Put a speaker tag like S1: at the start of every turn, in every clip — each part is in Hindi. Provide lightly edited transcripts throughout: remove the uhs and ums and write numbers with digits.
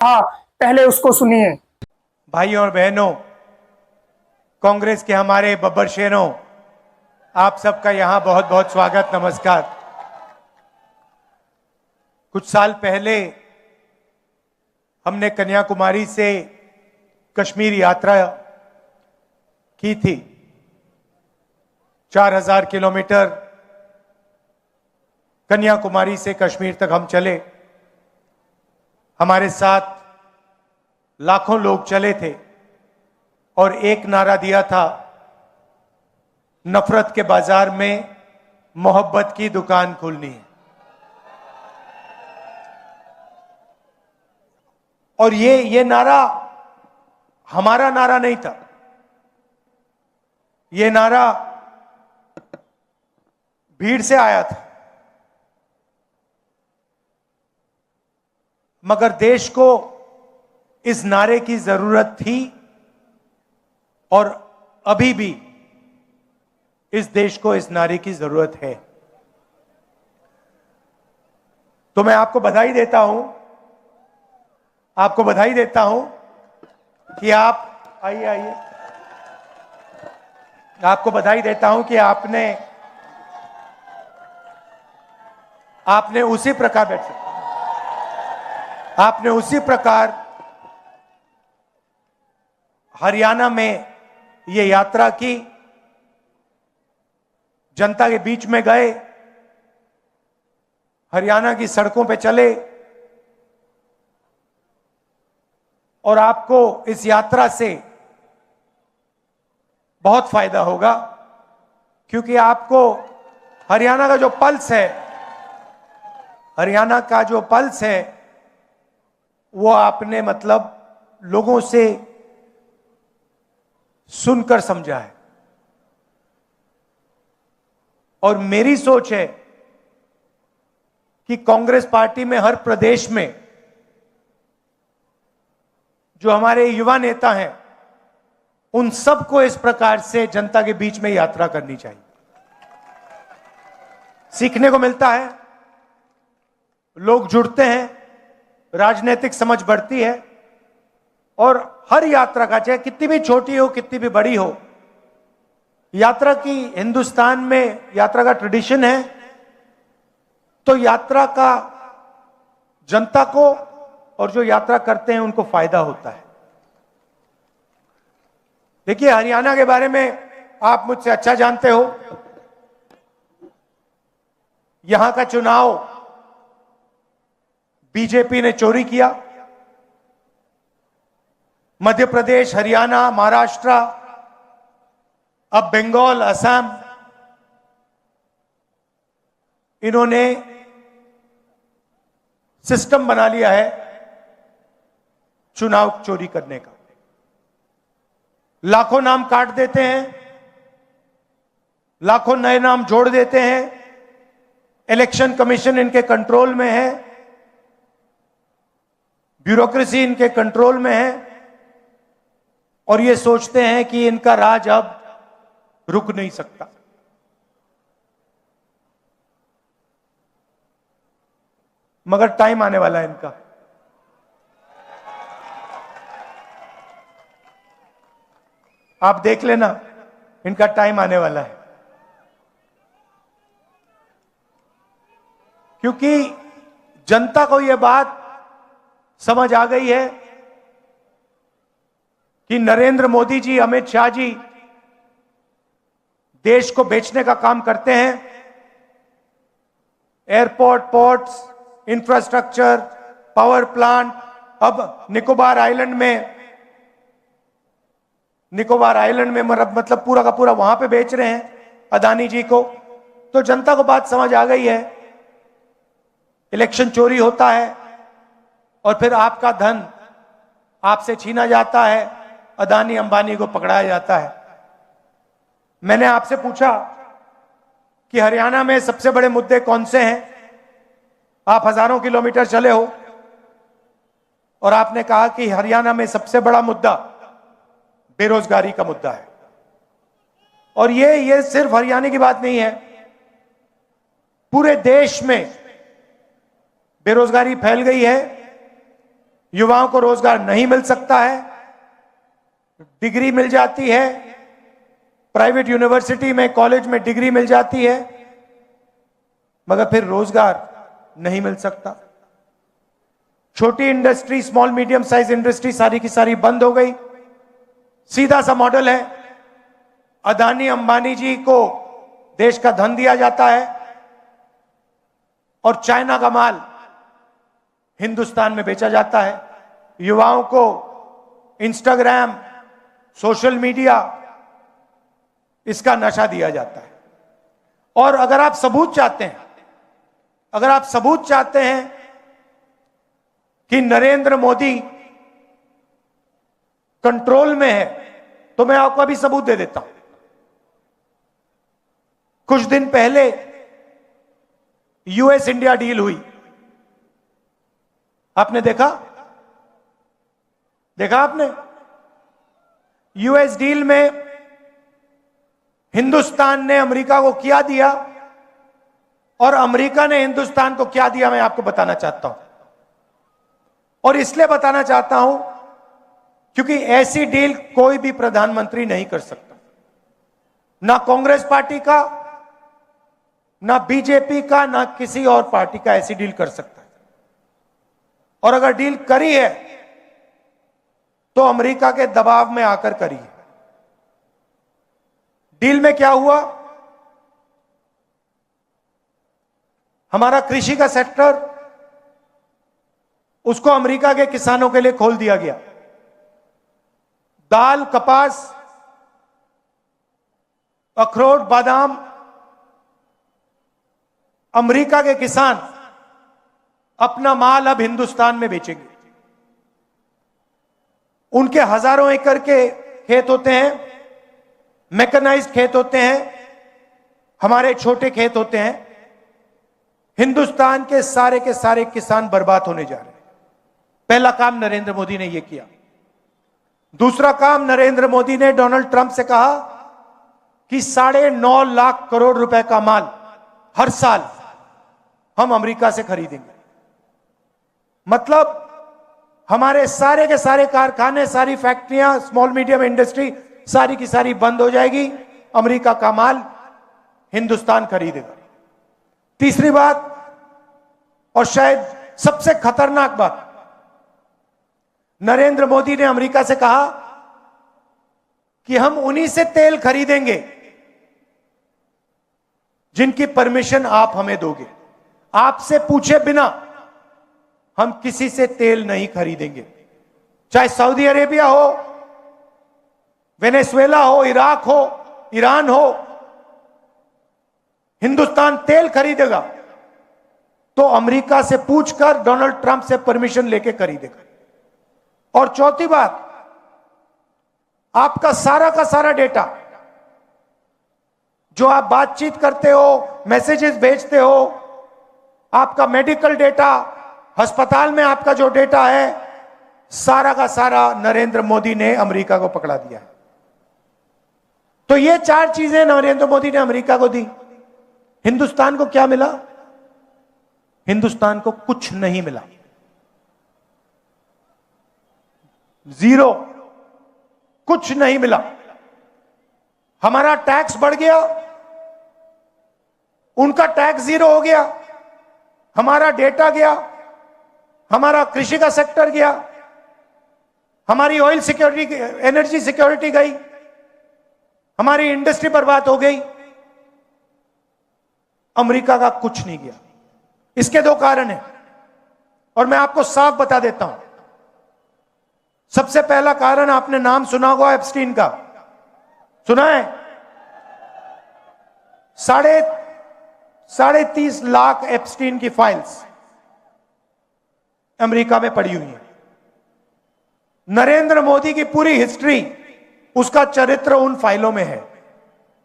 S1: हाँ, पहले उसको सुनिए।
S2: भाइयों और बहनों, कांग्रेस के हमारे बब्बर शेरों, आप सबका यहां बहुत बहुत स्वागत, नमस्कार। कुछ साल पहले हमने कन्याकुमारी से कश्मीर यात्रा की थी। 4000 किलोमीटर कन्याकुमारी से कश्मीर तक हम चले। हमारे साथ लाखों लोग चले थे और एक नारा दिया था, नफरत के बाजार में मोहब्बत की दुकान खोलनी है। और ये नारा हमारा नारा नहीं था, ये नारा भीड़ से आया था। मगर देश को इस नारे की जरूरत थी और अभी भी इस देश को इस नारे की जरूरत है। तो मैं आपको बधाई देता हूं, कि आप आइए, आपको बधाई देता हूं कि आपने उसी प्रकार हरियाणा में ये यात्रा की, जनता के बीच में गए, हरियाणा की सड़कों पे चले। और आपको इस यात्रा से बहुत फायदा होगा, क्योंकि आपको हरियाणा का जो पल्स है वो आपने लोगों से सुनकर समझा है। और मेरी सोच है कि कांग्रेस पार्टी में हर प्रदेश में जो हमारे युवा नेता हैं, उन सबको इस प्रकार से जनता के बीच में यात्रा करनी चाहिए। सीखने को मिलता है, लोग जुड़ते हैं, राजनीतिक समझ बढ़ती है। और हर यात्रा का, चाहे कितनी भी छोटी हो कितनी भी बड़ी हो, यात्रा की हिंदुस्तान में यात्रा का ट्रेडिशन है। तो यात्रा का जनता को और जो यात्रा करते हैं उनको फायदा होता है। देखिए, हरियाणा के बारे में आप मुझसे अच्छा जानते हो। यहां का चुनाव बीजेपी ने चोरी किया। मध्य प्रदेश, हरियाणा, महाराष्ट्र, अब बंगाल, असम, इन्होंने सिस्टम बना लिया है चुनाव चोरी करने का। लाखों नाम काट देते हैं, लाखों नए नाम जोड़ देते हैं। इलेक्शन कमीशन इनके कंट्रोल में है, ब्यूरोक्रेसी इनके कंट्रोल में है, और ये सोचते हैं कि इनका राज अब रुक नहीं सकता। मगर टाइम आने वाला है इनका। आप देख लेना, इनका टाइम आने वाला है। क्योंकि जनता को यह बात समझ आ गई है कि नरेंद्र मोदी जी, अमित शाह जी देश को बेचने का काम करते हैं। Airport, ports, infrastructure, power plant, अब निकोबार आइलैंड में पूरा का पूरा वहां पे बेच रहे हैं अदानी जी को। तो जनता को बात समझ आ गई है, इलेक्शन चोरी होता है और फिर आपका धन आपसे छीना जाता है, अदानी अंबानी को पकड़ाया जाता है। मैंने आपसे पूछा कि हरियाणा में सबसे बड़े मुद्दे कौन से हैं। आप हजारों किलोमीटर चले हो और आपने कहा कि हरियाणा में सबसे बड़ा मुद्दा बेरोजगारी का मुद्दा है। और ये सिर्फ हरियाणा की बात नहीं है, पूरे देश में बेरोजगारी फैल गई है। युवाओं को रोजगार नहीं मिल सकता है, डिग्री मिल जाती है, प्राइवेट यूनिवर्सिटी में कॉलेज में डिग्री मिल जाती है, मगर फिर रोजगार नहीं मिल सकता। छोटी industry, small medium size industry सारी की सारी बंद हो गई। सीधा सा मॉडल है, अदानी अंबानी जी को देश का धन दिया जाता है और चाइना का माल हिंदुस्तान में बेचा जाता है। युवाओं को इंस्टाग्राम, सोशल मीडिया, इसका नशा दिया जाता है। और अगर आप सबूत चाहते हैं, अगर आप सबूत चाहते हैं कि नरेंद्र मोदी कंट्रोल में है, तो मैं आपको अभी सबूत दे देता हूं। कुछ दिन पहले यूएस इंडिया डील हुई, आपने देखा आपने? यूएस डील में हिंदुस्तान ने अमेरिका को क्या दिया और अमेरिका ने हिंदुस्तान को क्या दिया, मैं आपको बताना चाहता हूं। और इसलिए बताना चाहता हूं क्योंकि ऐसी डील कोई भी प्रधानमंत्री नहीं कर सकता, ना कांग्रेस पार्टी का, ना बीजेपी का, ना किसी और पार्टी का ऐसी डील कर सकता है। और अगर डील करी है तो अमेरिका के दबाव में आकर करी है। डील में क्या हुआ? हमारा कृषि का सेक्टर, उसको अमेरिका के किसानों के लिए खोल दिया गया। दाल, कपास, अखरोट, बादाम, अमेरिका के किसान अपना माल अब हिंदुस्तान में बेचेंगे। उनके हजारों एकड़ के खेत होते हैं, मैकेनाइज्ड खेत होते हैं, हमारे छोटे खेत होते हैं। हिंदुस्तान के सारे किसान बर्बाद होने जा रहे हैं। पहला काम नरेंद्र मोदी ने यह किया। दूसरा काम, नरेंद्र मोदी ने डोनाल्ड ट्रंप से कहा कि 9.5 लाख करोड़ रुपए का माल हर साल हम अमेरिका से खरीदेंगे। मतलब हमारे सारे के सारे कारखाने, सारी फैक्ट्रियां, स्मॉल मीडियम इंडस्ट्री सारी की सारी बंद हो जाएगी, अमेरिका का माल हिंदुस्तान खरीदेगा। तीसरी बात, और शायद सबसे खतरनाक बात, नरेंद्र मोदी ने अमेरिका से कहा कि हम उन्हीं से तेल खरीदेंगे जिनकी परमिशन आप हमें दोगे। आपसे पूछे बिना हम किसी से तेल नहीं खरीदेंगे, चाहे सऊदी अरेबिया हो, वेनेजुएला हो, इराक हो, ईरान हो। हिंदुस्तान तेल खरीदेगा तो अमेरिका से पूछकर, डोनाल्ड ट्रंप से परमिशन लेके खरीदेगा। और चौथी बात, आपका सारा का सारा डेटा, जो आप बातचीत करते हो, मैसेजेस भेजते हो, आपका मेडिकल डेटा, अस्पताल में आपका जो डेटा है, सारा का सारा नरेंद्र मोदी ने अमेरिका को पकड़ा दिया है। तो ये 4 चीजें नरेंद्र मोदी ने अमेरिका को दी। हिंदुस्तान को क्या मिला? हिंदुस्तान को कुछ नहीं मिला, जीरो, कुछ नहीं मिला। हमारा टैक्स बढ़ गया, उनका टैक्स जीरो हो गया, हमारा डेटा गया, हमारा कृषि का सेक्टर गया, हमारी ऑयल सिक्योरिटी, एनर्जी सिक्योरिटी गई, हमारी इंडस्ट्री बर्बाद हो गई। अमेरिका का कुछ नहीं गया। इसके 2 कारण हैं और मैं आपको साफ बता देता हूं। सबसे पहला कारण, आपने नाम सुना होगा एप्स्टीन का, सुना है? 30.5 लाख एप्स्टीन की फाइल्स अमेरिका में पड़ी हुई है। नरेंद्र मोदी की पूरी हिस्ट्री, उसका चरित्र उन फाइलों में है।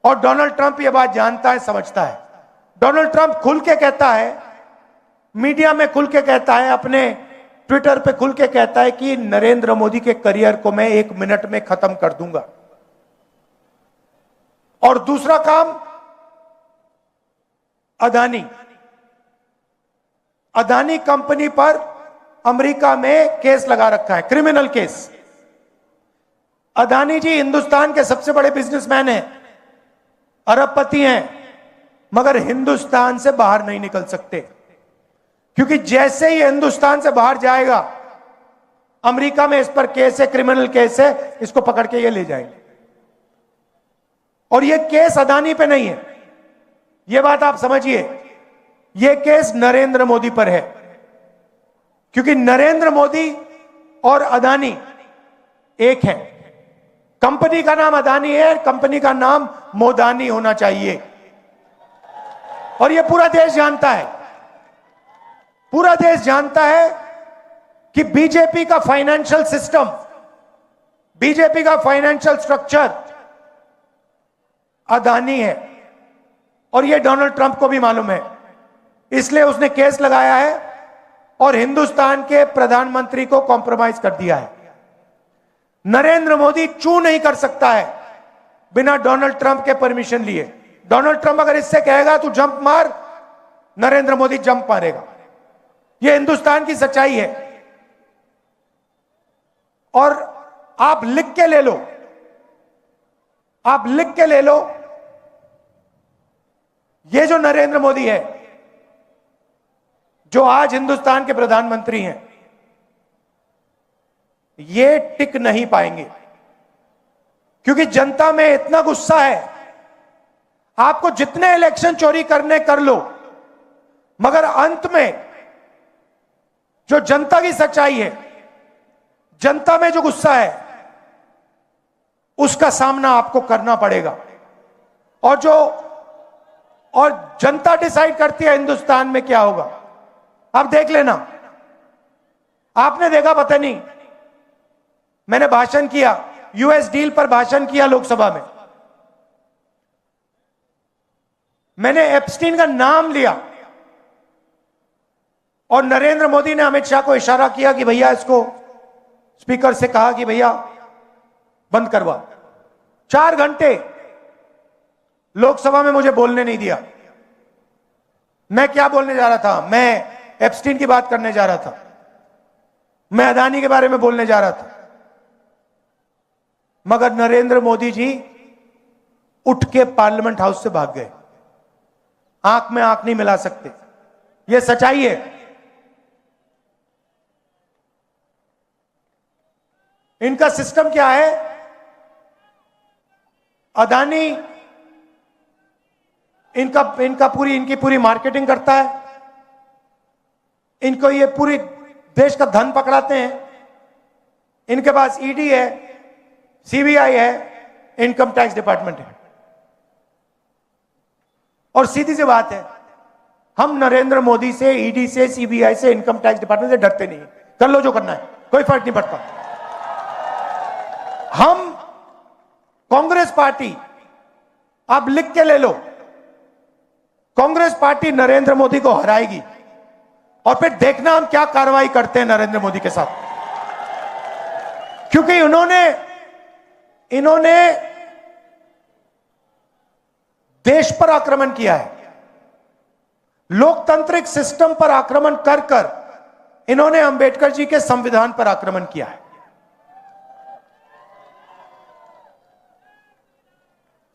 S2: और डोनाल्ड ट्रंप यह बात जानता है, समझता है। डोनाल्ड ट्रंप खुल के कहता है, मीडिया में खुल के कहता है, अपने ट्विटर पे खुल के कहता है कि नरेंद्र मोदी के करियर को मैं 1 मिनट में खत्म कर दूंगा। और दूसरा काम, अदानी कंपनी पर अमेरिका में केस लगा रखा है, क्रिमिनल केस। अदानी जी हिंदुस्तान के सबसे बड़े बिजनेसमैन हैं, अरबपति हैं, मगर हिंदुस्तान से बाहर नहीं निकल सकते, क्योंकि जैसे ही हिंदुस्तान से बाहर जाएगा, अमेरिका में इस पर केस है, क्रिमिनल केस है, इसको पकड़ के ये ले जाएंगे। और ये केस अदानी पे नहीं है, ये बात आप समझिए, ये केस नरेंद्र मोदी पर है, क्योंकि नरेंद्र मोदी और अदानी एक है। कंपनी का नाम अदानी है, कंपनी का नाम मोदानी होना चाहिए। और ये पूरा देश जानता है, पूरा देश जानता है कि बीजेपी का फाइनेंशियल सिस्टम, बीजेपी का फाइनेंशियल स्ट्रक्चर अदानी है। और ये डोनाल्ड ट्रंप को भी मालूम है, इसलिए उसने केस लगाया है और हिंदुस्तान के प्रधानमंत्री को कॉम्प्रोमाइज कर दिया है। नरेंद्र मोदी चू नहीं कर सकता है बिना डोनाल्ड ट्रंप के परमिशन लिए। डोनाल्ड ट्रंप अगर इससे कहेगा तू जंप मार, नरेंद्र मोदी जंप मारेगा। यह हिंदुस्तान की सच्चाई है। और आप लिख के ले लो, आप लिख के ले लो, ये जो नरेंद्र मोदी है, जो आज हिंदुस्तान के प्रधानमंत्री हैं, ये टिक नहीं पाएंगे, क्योंकि जनता में इतना गुस्सा है। आपको जितने इलेक्शन चोरी करने कर लो, मगर अंत में जो जनता की सच्चाई है, जनता में जो गुस्सा है, उसका सामना आपको करना पड़ेगा। और जनता डिसाइड करती है हिंदुस्तान में क्या होगा। आप देख लेना, आपने देखा पता नहीं, मैंने भाषण किया, यूएस डील पर भाषण किया लोकसभा में, मैंने एप्स्टीन का नाम लिया और नरेंद्र मोदी ने अमित शाह को इशारा किया कि भैया इसको, स्पीकर से कहा कि भैया बंद करवा। 4 घंटे लोकसभा में मुझे बोलने नहीं दिया। मैं क्या बोलने जा रहा था? मैं एप्स्टीन की बात करने जा रहा था, मैं अदानी के बारे में बोलने जा रहा था, मगर नरेंद्र मोदी जी उठ के पार्लियामेंट हाउस से भाग गए। आंख में आंख नहीं मिला सकते, यह सच्चाई है। इनका सिस्टम क्या है? अदानी इनकी पूरी मार्केटिंग करता है, इनको ये पूरी देश का धन पकड़ाते हैं। इनके पास ईडी है, सीबीआई है, इनकम टैक्स डिपार्टमेंट है। और सीधी सी बात है, हम नरेंद्र मोदी से, ईडी से, सीबीआई से, इनकम टैक्स डिपार्टमेंट से डरते नहीं। कर लो जो करना है, कोई फर्क नहीं पड़ता। हम कांग्रेस पार्टी, आप लिख के ले लो, कांग्रेस पार्टी नरेंद्र मोदी को हराएगी और फिर देखना हम क्या कार्रवाई करते हैं नरेंद्र मोदी के साथ। क्योंकि इन्होंने देश पर आक्रमण किया है, लोकतांत्रिक सिस्टम पर आक्रमण कर कर इन्होंने अंबेडकर जी के संविधान पर आक्रमण किया है।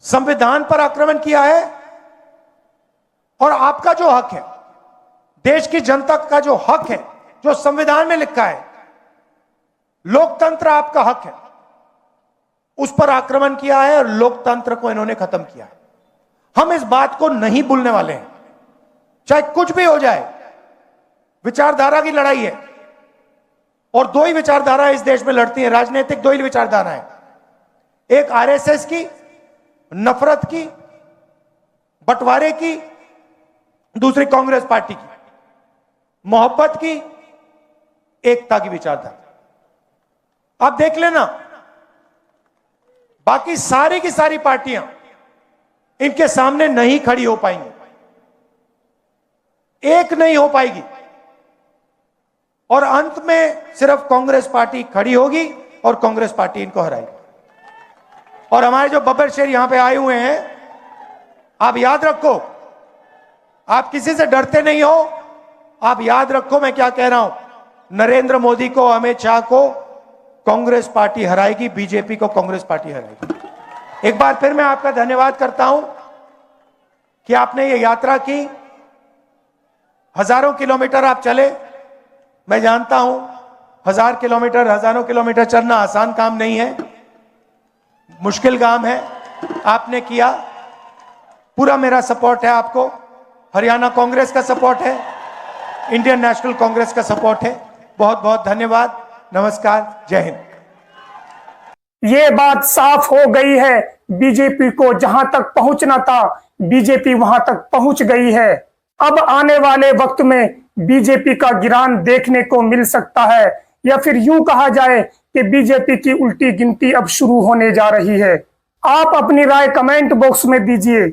S2: संविधान पर आक्रमण किया है। और आपका जो हक है, देश की जनता का जो हक है, जो संविधान में लिखा है, लोकतंत्र आपका हक है, उस पर आक्रमण किया है और लोकतंत्र को इन्होंने खत्म किया है। हम इस बात को नहीं भूलने वाले हैं, चाहे कुछ भी हो जाए। विचारधारा की लड़ाई है और 2 ही विचारधारा इस देश में लड़ती है, राजनीतिक 2 ही विचारधारा है, एक आरएसएस की, नफरत की, बंटवारे की, दूसरी कांग्रेस पार्टी की, मोहब्बत की, एकता की विचारधारा। आप देख लेना, बाकी सारी की सारी पार्टियां इनके सामने नहीं खड़ी हो पाएंगी, एक नहीं हो पाएगी। और अंत में सिर्फ कांग्रेस पार्टी खड़ी होगी और कांग्रेस पार्टी इनको हराएगी। और हमारे जो बब्बर शेर यहां पे आए हुए हैं, आप याद रखो, आप किसी से डरते नहीं हो। आप याद रखो मैं क्या कह रहा हूं, नरेंद्र मोदी को, अमित शाह को कांग्रेस पार्टी हराएगी, बीजेपी को कांग्रेस पार्टी हराएगी। एक बार फिर मैं आपका धन्यवाद करता हूं कि आपने ये यात्रा की। हजारों किलोमीटर आप चले। मैं जानता हूं 1000 किलोमीटर, हजारों किलोमीटर चलना आसान काम नहीं है, मुश्किल काम है। आपने किया। पूरा मेरा सपोर्ट है आपको। हरियाणा कांग्रेस का सपोर्ट है, इंडियन नेशनल कांग्रेस का सपोर्ट है। बहुत बहुत धन्यवाद। नमस्कार। जय हिंद।
S1: ये बात साफ हो गई है, बीजेपी को जहां तक पहुंचना था बीजेपी वहां तक पहुंच गई है। अब आने वाले वक्त में बीजेपी का गिरान देखने को मिल सकता है, या फिर यूं कहा जाए कि बीजेपी की उल्टी गिनती अब शुरू होने जा रही है। आप अपनी राय कमेंट बॉक्स में दीजिए।